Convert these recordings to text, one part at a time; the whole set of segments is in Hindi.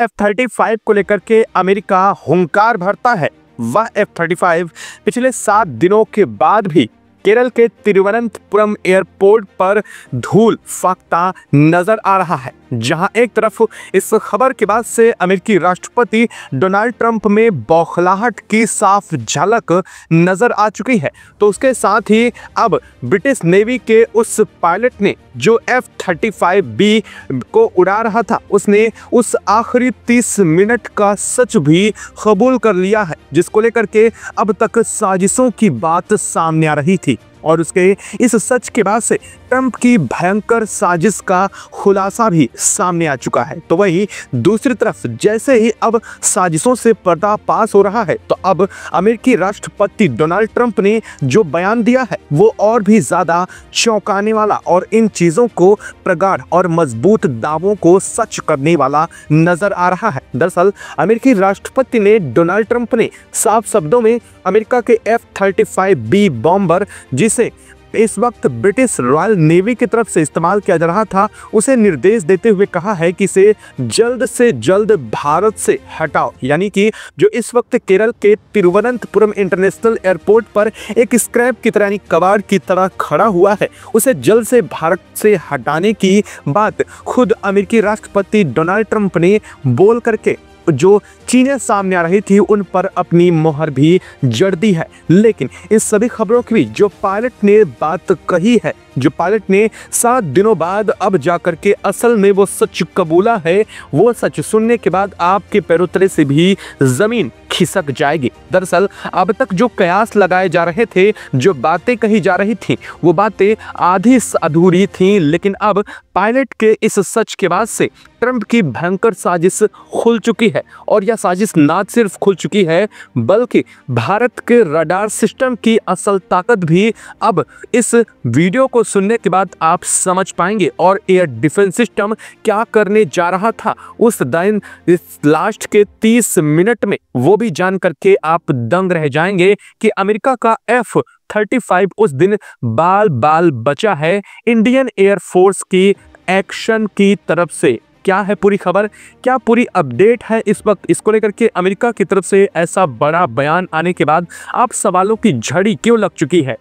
F-35 को लेकर के अमेरिका हुंकार भरता है। वह F-35 पिछले 7 दिनों के बाद भी केरल के तिरुवनंतपुरम एयरपोर्ट पर धूल फेंकता नजर आ रहा है। जहां एक तरफ इस खबर के बाद से अमेरिकी राष्ट्रपति डोनाल्ड ट्रंप में बौखलाहट की साफ झलक नजर आ चुकी है, तो उसके साथ ही अब ब्रिटिश नेवी के उस पायलट ने जो F-35B को उड़ा रहा था, उसने उस आखिरी 30 मिनट का सच भी कबूल कर लिया है, जिसको लेकर के अब तक साजिशों की बात सामने आ रही थी। और उसके इस सच के बाद से ट्रंप की भयंकर साजिश का खुलासा भी सामने आ चुका है। तो वही दूसरी तरफ जैसे ही अब साजिशों से पर्दाफाश हो रहा है, तो अब अमेरिकी राष्ट्रपति डोनाल्ड ट्रंप ने जो बयान दिया है वो और भी ज्यादा चौंकाने वाला और इन चीजों को प्रगाढ़ और मजबूत दावों को सच करने वाला नजर आ रहा है। दरअसल अमेरिकी राष्ट्रपति ने डोनाल्ड ट्रंप ने साफ शब्दों में अमेरिका के F-35B बॉम्बर, जिसे इस वक्त ब्रिटिश रॉयल नेवी की तरफ से इस्तेमाल किया जा रहा था, उसे निर्देश देते हुए कहा है कि इसे जल्द से जल्द भारत से हटाओ। यानी कि जो इस वक्त केरल के तिरुवनंतपुरम इंटरनेशनल एयरपोर्ट पर एक स्क्रैप की तरह यानी कबाड़ की तरह खड़ा हुआ है, उसे जल्द से भारत से हटाने की बात खुद अमेरिकी राष्ट्रपति डोनाल्ड ट्रंप ने बोल करके जो चीजें सामने आ रही थी उन पर अपनी मोहर भी जड़ दी है। लेकिन इस सभी खबरों के बीच जो पायलट ने बात कही है, जो पायलट ने 7 दिनों बाद अब जाकर के असल में वो सच कबूला है, वो सच सुनने के बाद आपके पैरों तले से भी जमीन खिसक जाएगी। दरअसल अब तक जो कयास लगाए जा रहे थे, जो बातें कही जा रही थी, वो बातें आधी अधूरी थी, लेकिन अब पायलट के इस सच के बाद से ट्रंप की भयंकर साजिश खुल चुकी है। और यह साजिश ना सिर्फ खुल चुकी है, बल्कि भारत के रडार सिस्टम की असल ताकत भी अब इस वीडियो को सुनने के बाद आप समझ पाएंगे। और एयर डिफेंस सिस्टम क्या करने जा रहा था उस दिन, इस लास्ट के 30 मिनट में, वो भी जान करके आप दंग रह जाएंगे कि अमेरिका का F-35 उस दिन बाल बाल बचा है इंडियन एयरफोर्स की एक्शन की तरफ से। क्या है पूरी खबर, क्या पूरी अपडेट है इस वक्त, इसको लेकर के अमेरिका की तरफ से ऐसा बड़ा बयान आने के बाद आप सवालों की झड़ी क्यों लग चुकी है,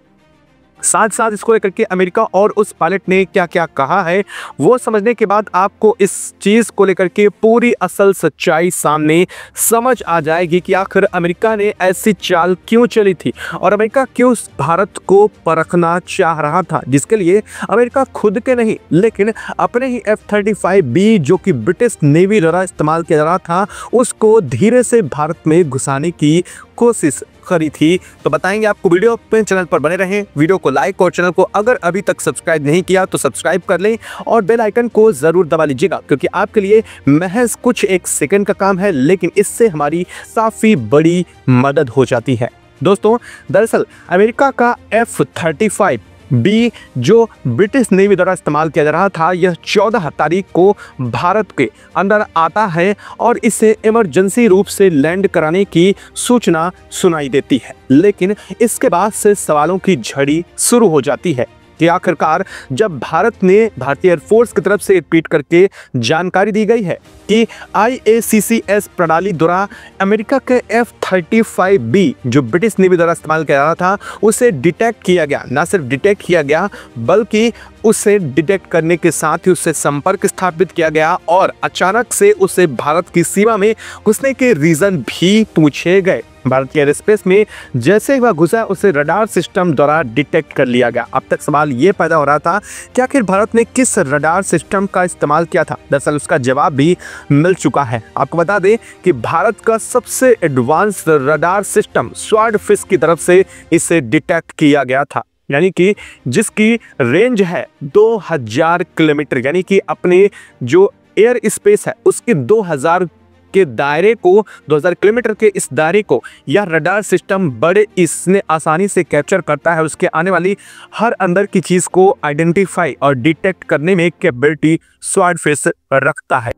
साथ साथ इसको लेकर के अमेरिका और उस पायलट ने क्या क्या कहा है, वो समझने के बाद आपको इस चीज को लेकर के पूरी असल सच्चाई सामने समझ आ जाएगी कि आखिर अमेरिका ने ऐसी चाल क्यों चली थी और अमेरिका क्यों भारत को परखना चाह रहा था, जिसके लिए अमेरिका खुद के नहीं लेकिन अपने ही F-35B जो कि ब्रिटिश नेवी द्वारा इस्तेमाल किया जा रहा था, उसको धीरे से भारत में घुसाने की कोशिश करी थी। तो बताएंगे आपको, वीडियो पे चैनल पर बने रहें, वीडियो को लाइक और चैनल को अगर अभी तक सब्सक्राइब नहीं किया तो सब्सक्राइब कर लें और बेल आइकन को जरूर दबा लीजिएगा, क्योंकि आपके लिए महज कुछ एक सेकंड का काम है, लेकिन इससे हमारी काफी बड़ी मदद हो जाती है। दोस्तों दरअसल अमेरिका का F-35B जो ब्रिटिश नेवी द्वारा इस्तेमाल किया जा रहा था, यह 14 तारीख को भारत के अंदर आता है और इसे इमरजेंसी रूप से लैंड कराने की सूचना सुनाई देती है। लेकिन इसके बाद से सवालों की झड़ी शुरू हो जाती है कि आखिरकार जब भारत ने भारतीय एयरफोर्स की तरफ से ट्वीट करके जानकारी दी गई है कि IACCS प्रणाली द्वारा अमेरिका के F-35B जो ब्रिटिश नेवी द्वारा इस्तेमाल किया जा रहा था, उसे डिटेक्ट किया गया। ना सिर्फ डिटेक्ट किया गया बल्कि उसे डिटेक्ट करने के साथ ही उससे संपर्क स्थापित किया गया और अचानक से उसे भारत की सीमा में घुसने के रीजन भी पूछे गए। भारत के एयर स्पेस में जैसे ही वह घुसा, उसे रडार सिस्टम द्वारा डिटेक्ट कर लिया गया। अब तक सवाल ये पैदा हो रहा था कि आखिर भारत ने किस रडार सिस्टम का इस्तेमाल किया था। दरअसल उसका जवाब भी मिल चुका है। आपको बता दें कि भारत का सबसे एडवांस रडार सिस्टम स्वॉर्डफिश की तरफ से इसे डिटेक्ट किया गया था, यानी कि जिसकी रेंज है 2000 किलोमीटर, यानी कि अपने जो एयर स्पेस है उसके 2000 के दायरे को, 2000 किलोमीटर के इस दायरे को यह रडार सिस्टम बड़े इसने आसानी से कैप्चर करता है। उसके आने वाली हर अंदर की चीज को आइडेंटिफाई और डिटेक्ट करने में कैपेबिलिटी स्वॉर्डफिश रखता है।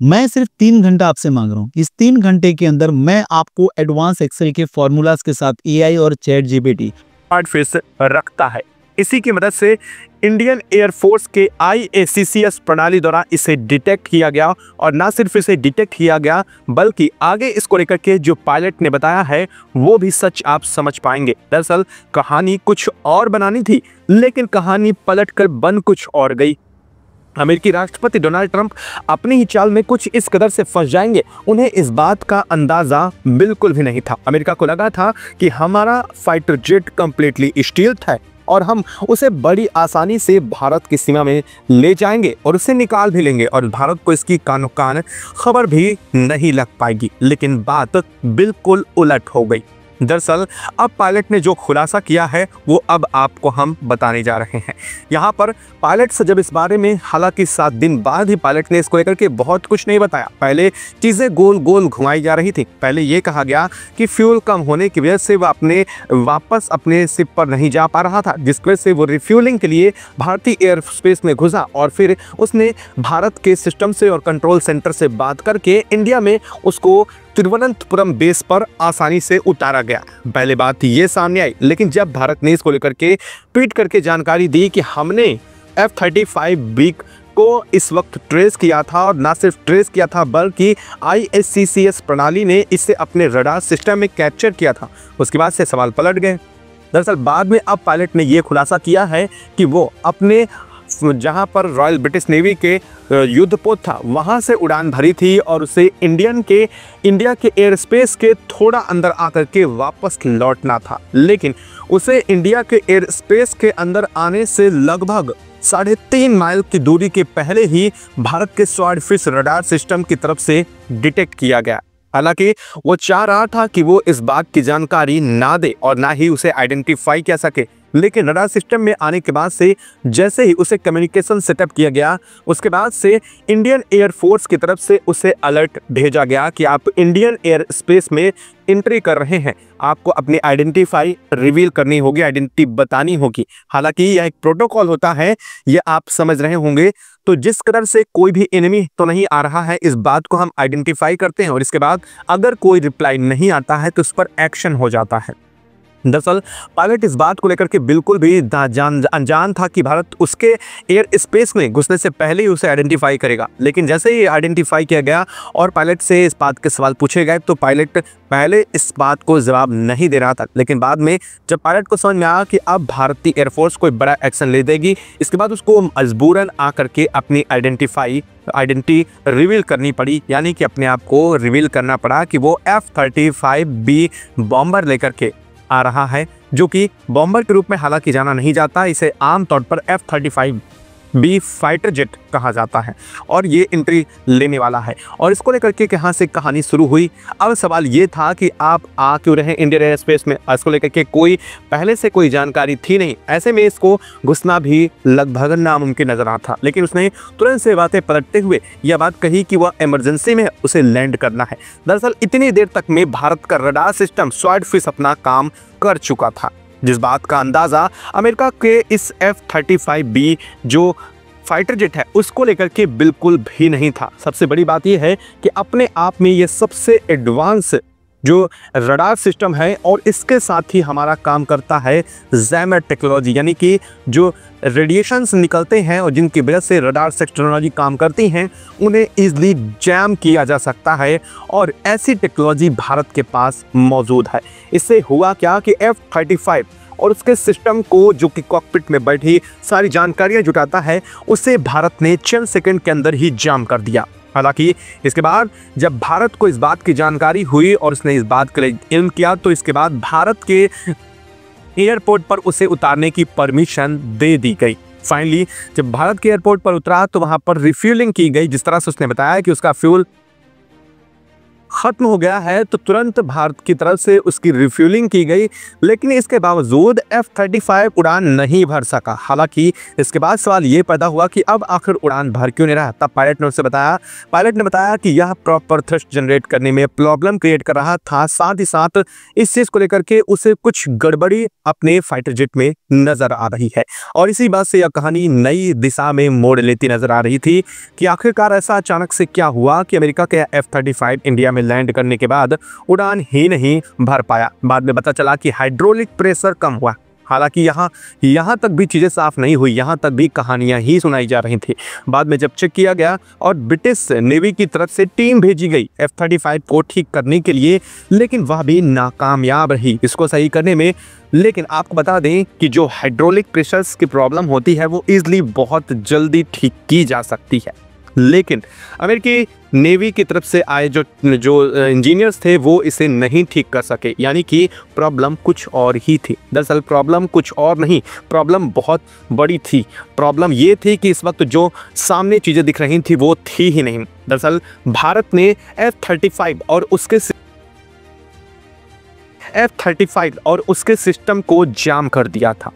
मैं सिर्फ 3 घंटा आपसे मांग रहा हूँ। इस 3 घंटे के अंदर मैं आपको एडवांस एक्सेल के फॉर्मूलाज के साथ AI और चैट GPT स्वॉर्डफिश रखता है। इसी की मदद से इंडियन एयरफोर्स के IACCS प्रणाली द्वारा इसे डिटेक्ट किया गया, और ना सिर्फ इसे डिटेक्ट किया गया बल्कि आगे इसको लेकर के जो पायलट ने बताया है वो भी सच आप समझ पाएंगे। दरअसल कहानी कुछ और बनानी थी, लेकिन कहानी पलटकर बन कुछ और गई। अमेरिकी राष्ट्रपति डोनाल्ड ट्रंप अपनी ही चाल में कुछ इस कदर से फंस जाएंगे, उन्हें इस बात का अंदाजा बिल्कुल भी नहीं था। अमेरिका को लगा था कि हमारा फाइटर जेट कंप्लीटली स्टील्थ है और हम उसे बड़ी आसानी से भारत की सीमा में ले जाएंगे और उसे निकाल भी लेंगे और भारत को इसकी कानो कान खबर भी नहीं लग पाएगी। लेकिन बात बिल्कुल उलट हो गई। दरअसल अब पायलट ने जो खुलासा किया है वो अब आपको हम बताने जा रहे हैं। यहाँ पर पायलट से जब इस बारे में, हालांकि 7 दिन बाद ही पायलट ने इसको लेकर के बहुत कुछ नहीं बताया। पहले चीज़ें गोल गोल घुमाई जा रही थी। पहले ये कहा गया कि फ्यूल कम होने की वजह से वह वापस अपने शिप पर नहीं जा पा रहा था, जिसकी वजह से वो रिफ्यूलिंग के लिए भारतीय एयर स्पेस में घुसा और फिर उसने भारत के सिस्टम से और कंट्रोल सेंटर से बात करके इंडिया में उसको तिरुवनंतपुरम बेस पर आसानी से उतारा गया। पहले बात ये सामने आई, लेकिन जब भारत ने इसको लेकर के ट्वीट करके जानकारी दी कि हमने F-35B को इस वक्त ट्रेस किया था, और ना सिर्फ ट्रेस किया था बल्कि IACCS प्रणाली ने इसे अपने रडार सिस्टम में कैप्चर किया था, उसके बाद से सवाल पलट गए। दरअसल बाद में अब पायलट ने यह खुलासा किया है कि वो अपने जहां पर रॉयल ब्रिटिश नेवी के युद्धपोत था वहां से उड़ान भरी थी और उसे इंडिया के एयर स्पेस के थोड़ा अंदर आकर के वापस लौटना था। लेकिन उसे इंडिया के एयर स्पेस के अंदर आने से लगभग 3.5 माइल की दूरी के पहले ही भारत के स्वॉर्डफिश रडार सिस्टम की तरफ से डिटेक्ट किया गया। हालांकि वो चाह रहा था कि वो इस बात की जानकारी ना दे और ना ही उसे आइडेंटिफाई कर सके, लेकिन रडार सिस्टम में आने के बाद से जैसे ही उसे कम्युनिकेशन सेटअप किया गया, उसके बाद से इंडियन एयर फोर्स की तरफ से उसे अलर्ट भेजा गया कि आप इंडियन एयर स्पेस में एंट्री कर रहे हैं, आपको अपनी आइडेंटिफाई रिवील करनी होगी, आइडेंटिटी बतानी होगी। हालांकि यह एक प्रोटोकॉल होता है, ये आप समझ रहे होंगे। तो जिस कदर से कोई भी एनिमी तो नहीं आ रहा है, इस बात को हम आइडेंटिफाई करते हैं और इसके बाद अगर कोई रिप्लाई नहीं आता है तो उस पर एक्शन हो जाता है। दरअसल पायलट इस बात को लेकर के बिल्कुल भी अनजान था कि भारत उसके एयर स्पेस में घुसने से पहले ही उसे आइडेंटिफाई करेगा। लेकिन जैसे ही आइडेंटिफाई किया गया और पायलट से इस बात के सवाल पूछे गए तो पायलट पहले इस बात को जवाब नहीं दे रहा था, लेकिन बाद में जब पायलट को समझ में आया कि अब भारतीय एयरफोर्स कोई बड़ा एक्शन ले देगी, इसके बाद उसको मजबूरन आकर के अपनी आइडेंटिटी रिवील करनी पड़ी, यानी कि अपने आप को रिवील करना पड़ा कि वो F-35B बॉम्बर लेकर के आ रहा है, जो कि बॉम्बर के रूप में हालांकि जाना नहीं जाता, इसे आमतौर पर F-35B फाइटर जेट कहा जाता है और ये एंट्री लेने वाला है। और इसको लेकर के कहाँ से कहानी शुरू हुई। अब सवाल ये था कि आप आ क्यों रहे इंडियन एयर स्पेस में, इसको लेकर के कोई पहले से कोई जानकारी थी नहीं, ऐसे में इसको घुसना भी लगभग नामुमकिन नजर आता था। लेकिन उसने तुरंत से बातें पलटते हुए यह बात कही कि वह इमरजेंसी में उसे लैंड करना है। दरअसल इतनी देर तक में भारत का रडार सिस्टम स्वॉर्डफिश अपना काम कर चुका था, जिस बात का अंदाजा अमेरिका के इस F-35B जो फाइटर जेट है उसको लेकर के बिल्कुल भी नहीं था। सबसे बड़ी बात यह है कि अपने आप में ये सबसे एडवांस जो रडार सिस्टम है और इसके साथ ही हमारा काम करता है जैमर टेक्नोलॉजी, यानी कि जो रेडिएशंस निकलते हैं और जिनकी वजह से रडार टेक्नोलॉजी काम करती हैं उन्हें इजीली जैम किया जा सकता है और ऐसी टेक्नोलॉजी भारत के पास मौजूद है। इससे हुआ क्या कि F-35 और उसके सिस्टम को जो कि कॉकपिट में बैठी सारी जानकारियां जुटाता है उसे भारत ने चंद सेकंड के अंदर ही जाम कर दिया। हालांकि इसके बाद जब भारत को इस बात की जानकारी हुई और उसने इस बात के लिए इल्म किया तो इसके बाद भारत के एयरपोर्ट पर उसे उतारने की परमिशन दे दी गई। फाइनली जब भारत के एयरपोर्ट पर उतरा तो वहां पर रिफ्यूलिंग की गई। जिस तरह से उसने बताया कि उसका फ्यूल खत्म हो गया है तो तुरंत भारत की तरफ से उसकी रिफ्यूलिंग की गई, लेकिन इसके बावजूद F-35 उड़ान नहीं भर सका। हालांकि इसके बाद सवाल ये पैदा हुआ कि अब आखिर उड़ान भर क्यों नहीं रहा। तब पायलट ने बताया कि यह प्रॉपर थ्रस्ट जनरेट करने में प्रॉब्लम क्रिएट कर रहा था, साथ ही साथ इस चीज को लेकर के उसे कुछ गड़बड़ी अपने फाइटर जेट में नजर आ रही है। और इसी बात से यह कहानी नई दिशा में मोड़ लेती नजर आ रही थी कि आखिरकार ऐसा अचानक से क्या हुआ कि अमेरिका के F-35 इंडिया में लैंड करने के बाद उड़ान ही नहीं भर पाया। बाद में पता चला कि हाइड्रोलिक प्रेशर कम हुआ। हालांकि यहाँ तक भी चीज़ें साफ नहीं हुई, यहाँ तक भी कहानियाँ ही सुनाई जा रही थी। बाद में जब चेक किया गया और ब्रिटिश नेवी की तरफ से टीम भेजी गई F-35 को ठीक करने के लिए, लेकिन वह भी नाकामयाब रही इसको सही करने में। लेकिन आपको बता दें कि जो हाइड्रोलिक प्रेशर्स की प्रॉब्लम होती है वो ईजिली बहुत जल्दी ठीक की जा सकती है, लेकिन अमेरिकी नेवी की तरफ से आए जो इंजीनियर्स थे वो इसे नहीं ठीक कर सके, यानी कि प्रॉब्लम कुछ और ही थी। दरअसल प्रॉब्लम कुछ और नहीं, प्रॉब्लम बहुत बड़ी थी। प्रॉब्लम ये थी कि इस वक्त जो सामने चीज़ें दिख रही थी वो थी ही नहीं। दरअसल भारत ने F-35 और उसके सिस्टम को जाम कर दिया था,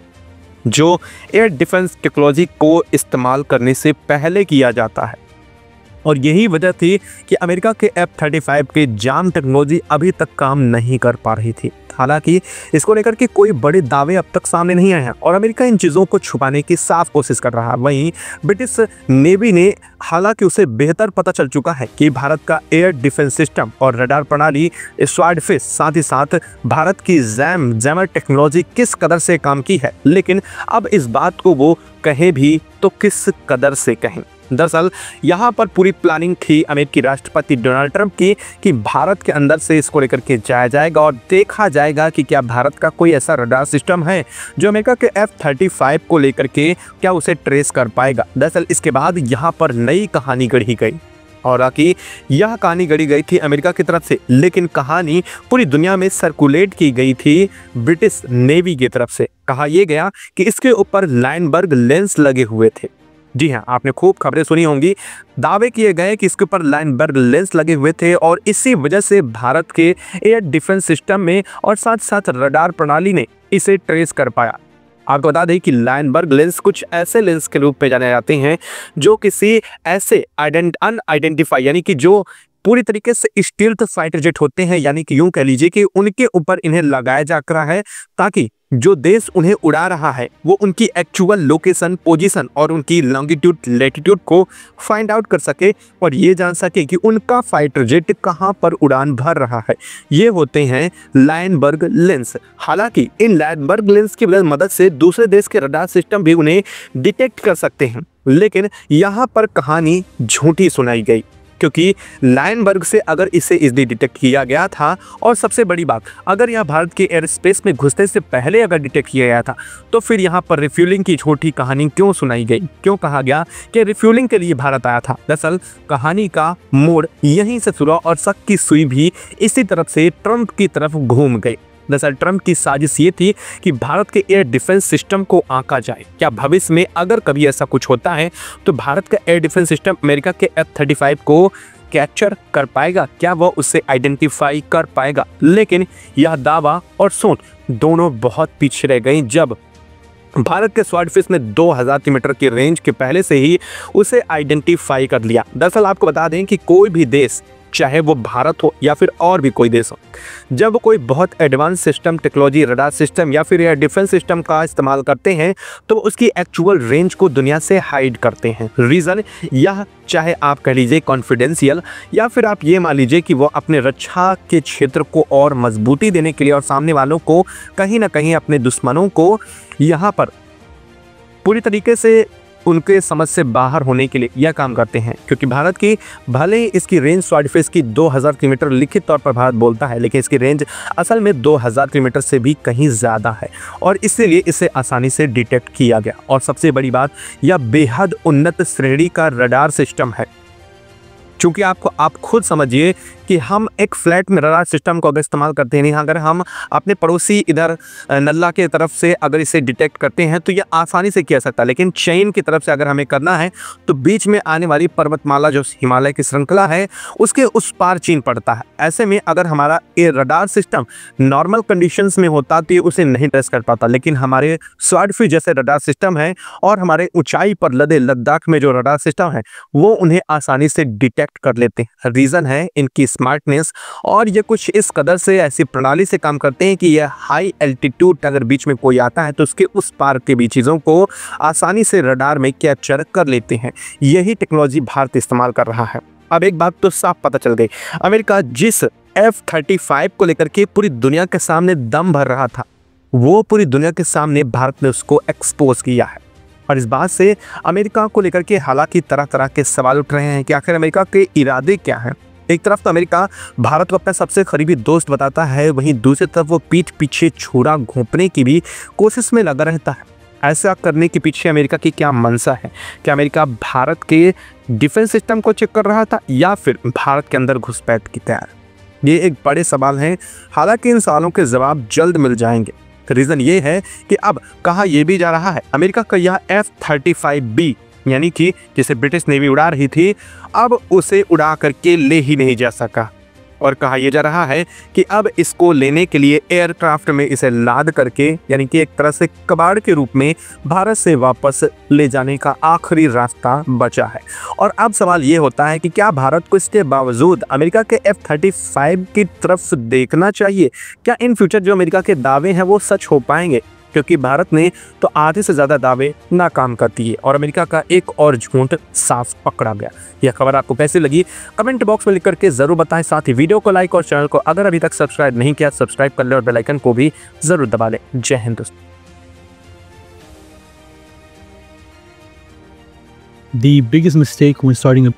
जो एयर डिफेंस टेक्नोलॉजी को इस्तेमाल करने से पहले किया जाता है। और यही वजह थी कि अमेरिका के F-35 के जाम टेक्नोलॉजी अभी तक काम नहीं कर पा रही थी। हालांकि इसको लेकर के कोई बड़े दावे अब तक सामने नहीं आए हैं और अमेरिका इन चीज़ों को छुपाने की साफ कोशिश कर रहा है। वहीं ब्रिटिश नेवी ने, हालांकि उसे बेहतर पता चल चुका है कि भारत का एयर डिफेंस सिस्टम और रडार प्रणाली स्वॉर्डफिश, साथ ही साथ भारत की जैमर टेक्नोलॉजी किस कदर से काम की है, लेकिन अब इस बात को वो कहे भी तो किस कदर से कहें। दरअसल यहाँ पर पूरी प्लानिंग थी अमेरिकी राष्ट्रपति डोनाल्ड ट्रंप की कि भारत के अंदर से इसको लेकर के जाया जाएगा और देखा जाएगा कि क्या भारत का कोई ऐसा रडार सिस्टम है जो अमेरिका के F-35 को लेकर के क्या उसे ट्रेस कर पाएगा। दरअसल इसके बाद यहाँ पर नई कहानी गढ़ी गई और आखिर यह कहानी गढ़ी गई थी अमेरिका की तरफ से, लेकिन कहानी पूरी दुनिया में सर्कुलेट की गई थी ब्रिटिश नेवी की तरफ से। कहा यह गया कि इसके ऊपर लाइनबर्ग लेंस लगे हुए थे। जी हाँ, आपने खूब खबरें सुनी होंगी। दावे किए गए कि इसके ऊपर लाइनबर्ग लेंस लगे हुए थे और इसी वजह से भारत के एयर डिफेंस सिस्टम में और साथ साथ रडार प्रणाली ने इसे ट्रेस कर पाया। आपको बता दें कि लाइनबर्ग लेंस कुछ ऐसे लेंस के रूप में जाने जाते हैं जो किसी ऐसे अनआइडेंटिफाई, यानी कि जो पूरी तरीके से स्टील्थ फाइटर जेट होते हैं, यानी कि यूं कह लीजिए कि उनके ऊपर इन्हें लगाया जा रहा है ताकि जो देश उन्हें उड़ा रहा है वो उनकी एक्चुअल लोकेशन, पोजीशन और उनकी लॉन्गिट्यूड, लैटिट्यूड को फाइंड आउट कर सके और ये जान सके कि उनका फाइटर जेट कहां पर उड़ान भर रहा है। ये होते हैं लाइनबर्ग लेंस। हालांकि इन लाइनबर्ग लेंस की मदद से दूसरे देश के रडार सिस्टम भी उन्हें डिटेक्ट कर सकते हैं, लेकिन यहाँ पर कहानी झूठी सुनाई गई, क्योंकि लाइनबर्ग से अगर इसे इजीली डिटेक्ट किया गया था और सबसे बड़ी बात, अगर यह भारत के एयर स्पेस में घुसने से पहले अगर डिटेक्ट किया गया था तो फिर यहाँ पर रिफ्यूलिंग की छोटी कहानी क्यों सुनाई गई, क्यों कहा गया कि रिफ्यूलिंग के लिए भारत आया था। दरअसल कहानी का मोड़ यहीं से शुरू और शक की सुई भी इसी तरफ से ट्रंप की तरफ घूम गई। दरअसल ट्रंप की साजिश ये थी कि भारत के एयर डिफेंस सिस्टम को आंका जाए। क्या भविष्य में अगर कभी ऐसा कुछ होता है तो भारत का एयर डिफेंस सिस्टम अमेरिका के F-35 को कैप्चर कर पाएगा, क्या वह उसे आइडेंटिफाई कर पाएगा। लेकिन यह दावा और सोच दोनों बहुत पीछे रह गई जब भारत के स्वॉर्डफिश ने 2000 किलोमीटर की रेंज के पहले से ही उसे आइडेंटिफाई कर लिया। दरअसल आपको बता दें कि कोई भी देश, चाहे वो भारत हो या फिर और भी कोई देश हो, जब कोई बहुत advance system, technology, radar system या फिर एयर डिफेंस सिस्टम का इस्तेमाल करते हैं तो उसकी एक्चुअल रेंज को दुनिया से हाइड करते हैं। रीज़न यह, चाहे आप कह लीजिए कॉन्फिडेंशियल, या फिर आप ये मान लीजिए कि वो अपने रक्षा के क्षेत्र को और मजबूती देने के लिए और सामने वालों को कहीं ना कहीं अपने दुश्मनों को यहाँ पर पूरी तरीके से उनके समझ से बाहर होने के लिए यह काम करते हैं। क्योंकि भारत की भले ही इसकी रेंज स्वॉर्डफिश की 2000 किलोमीटर लिखित तौर पर भारत बोलता है, लेकिन इसकी रेंज असल में 2000 किलोमीटर से भी कहीं ज़्यादा है और इसीलिए इसे आसानी से डिटेक्ट किया गया। और सबसे बड़ी बात, यह बेहद उन्नत श्रेणी का रडार सिस्टम है। चूँकि आप खुद समझिए कि हम एक फ्लैट में रडार सिस्टम को अगर इस्तेमाल करते हैं, अगर हम अपने पड़ोसी इधर नल्ला के तरफ से अगर इसे डिटेक्ट करते हैं तो ये आसानी से किया सकता है, लेकिन चीन की तरफ से अगर हमें करना है तो बीच में आने वाली पर्वतमाला जो हिमालय की श्रृंखला है उसके उस पार चीन पड़ता है। ऐसे में अगर हमारा ये रडार सिस्टम नॉर्मल कंडीशंस में होता तो ये उसे नहीं ट्रेस कर पाता, लेकिन हमारे स्वॉर्डफिश जैसे रडार सिस्टम है और हमारे ऊंचाई पर लदे लद्दाख में जो रडार सिस्टम है वो उन्हें आसानी से डिटेक्ट कर लेते हैं। रीज़न है इनकी स्मार्टनेस, और ये कुछ इस कदर से ऐसी प्रणाली से काम करते हैं कि यह हाई एल्टीट्यूड अगर बीच में कोई आता है तो उसके उस पार के भी चीज़ों को आसानी से रडार में कैप्चर कर लेते हैं। यही टेक्नोलॉजी भारत इस्तेमाल कर रहा है। अब एक बात तो साफ पता चल गई, अमेरिका जिस F-35 को लेकर के पूरी दुनिया के सामने दम भर रहा था वो पूरी दुनिया के सामने भारत ने उसको एक्सपोज किया है। और इस बात से अमेरिका को लेकर के हालांकि तरह तरह के सवाल उठ रहे हैं कि आखिर अमेरिका के इरादे क्या हैं। एक तरफ तो अमेरिका भारत को अपना सबसे करीबी दोस्त बताता है, वहीं दूसरी तरफ वो पीठ पीछे छुरा घोंपने की भी कोशिश में लगा रहता है। ऐसा करने के पीछे अमेरिका की क्या मंशा है? क्या अमेरिका भारत के डिफेंस सिस्टम को चेक कर रहा था या फिर भारत के अंदर घुसपैठ की तैयारी? ये एक बड़े सवाल हैं। हालांकि इन सवालों के जवाब जल्द मिल जाएंगे। रीज़न ये है कि अब कहा यह भी जा रहा है अमेरिका का यह F-35B यानी कि जिसे ब्रिटिश नेवी उड़ा रही थी, अब उसे उड़ा करके ले ही नहीं जा सका। और कहा यह जा रहा है कि अब इसको लेने के लिए एयरक्राफ्ट में इसे लाद करके यानी कि एक तरह से कबाड़ के रूप में भारत से वापस ले जाने का आखिरी रास्ता बचा है। और अब सवाल ये होता है कि क्या भारत को इसके बावजूद अमेरिका के F-35 की तरफ देखना चाहिए? क्या इन फ्यूचर जो अमेरिका के दावे हैं वो सच हो पाएंगे? क्योंकि भारत ने तो आधे से ज़्यादा दावे नाकाम कर दिए और अमेरिका का एक और झूठ साफ पकड़ा गया। यह खबर आपको कैसी लगी कमेंट बॉक्स में लिख करके ज़रूर बताएं। साथ ही वीडियो को लाइक और चैनल को अगर अभी तक सब्सक्राइब नहीं किया सब्सक्राइब कर लें और बेल आइकन को भी ज़रूर दबा लें। जय हिंद दोस्तों। The biggest mistake when starting a